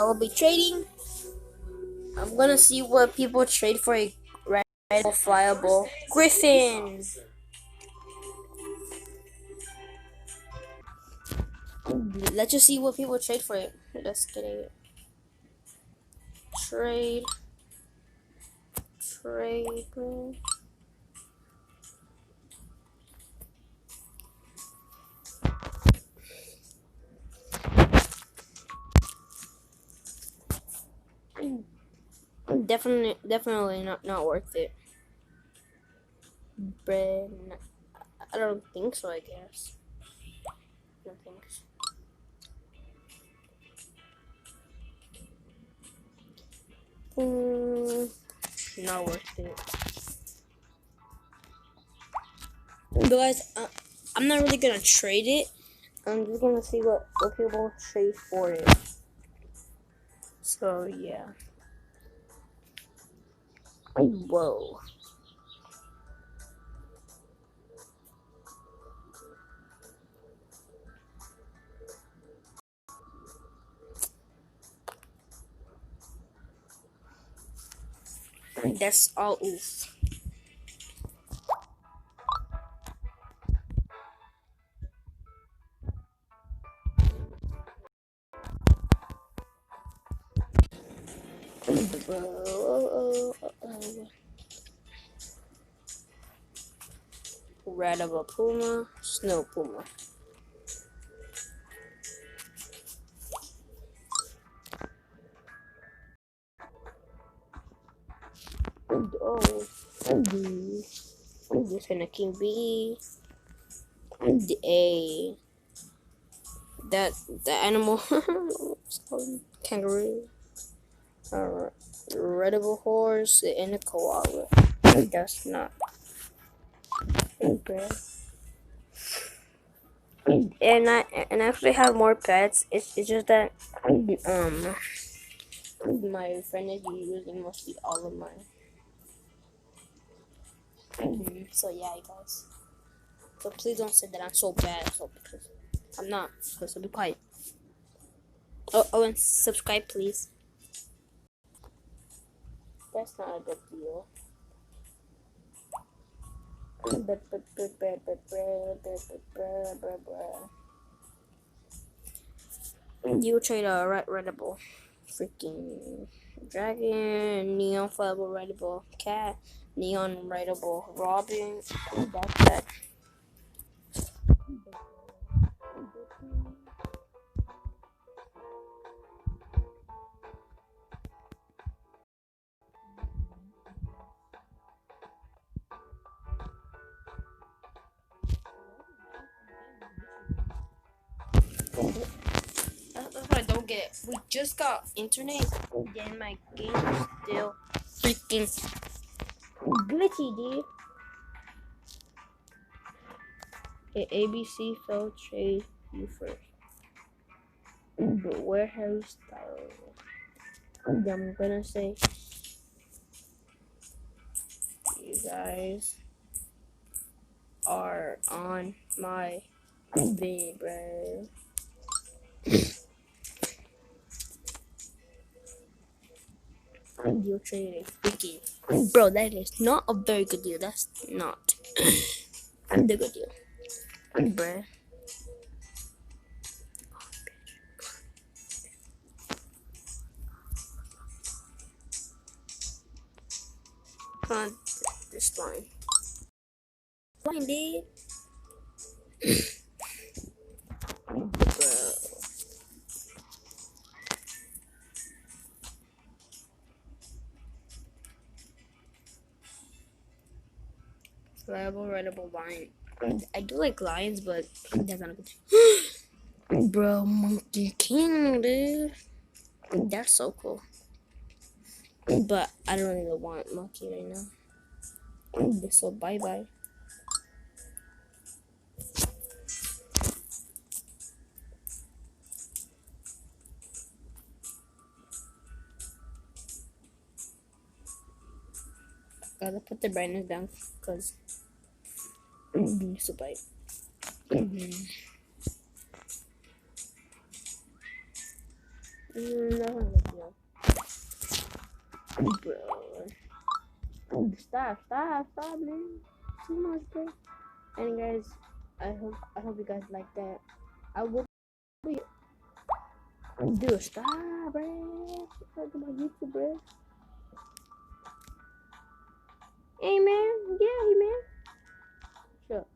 I will be trading. I'm gonna see what people trade for a rideable, flyable griffin. Let's just see what people trade for it. Let's get it. Trade. Trade. Definitely not worth it. Bread. I don't think so. I guess. I don't think so. Not worth it. Guys, I'm not really gonna trade it. I'm just gonna see what people trade for it. So yeah. Whoa. That's all. Oof. Rideable puma, snow puma. Oh, this kind of king bee. A that the animal it's called kangaroo. Rideable horse and a koala. That's not good. And I actually have more pets. It's just that my friend is using mostly all of mine. So yeah, guys. So please don't say that I'm so bad. So because I'm not. So be quiet. Oh, and subscribe, please. That's not a good deal. You trade a rideable freaking dragon, neon flyable rideable cat, neon rideable robin. That's that. That's what I don't get. We just got internet, and my game is still freaking glitchy, dude. Okay, ABC failed trade you first. But where have you started? I'm gonna say you guys are on my bed, bro. Deal trading freaking bro, that is not a very good deal. That's not the good deal, bruh. On this line, dude. Bro. Flyable, rideable lion. I do like lions, but that's not a good. Bro, Monkey King, dude. That's so cool. But I don't really want Monkey right now. So bye bye. Gotta put the brightness down because so bye. That's not a good deal. Bro. Stop, man. Too much, bro. And guys, I hope you guys like that. I will be. Dude, stop, bro. Talk about YouTube, bro. Hey, man. Yeah, hey, man. Sure.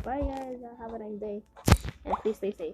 Bye, guys. Have a nice day. And please stay safe.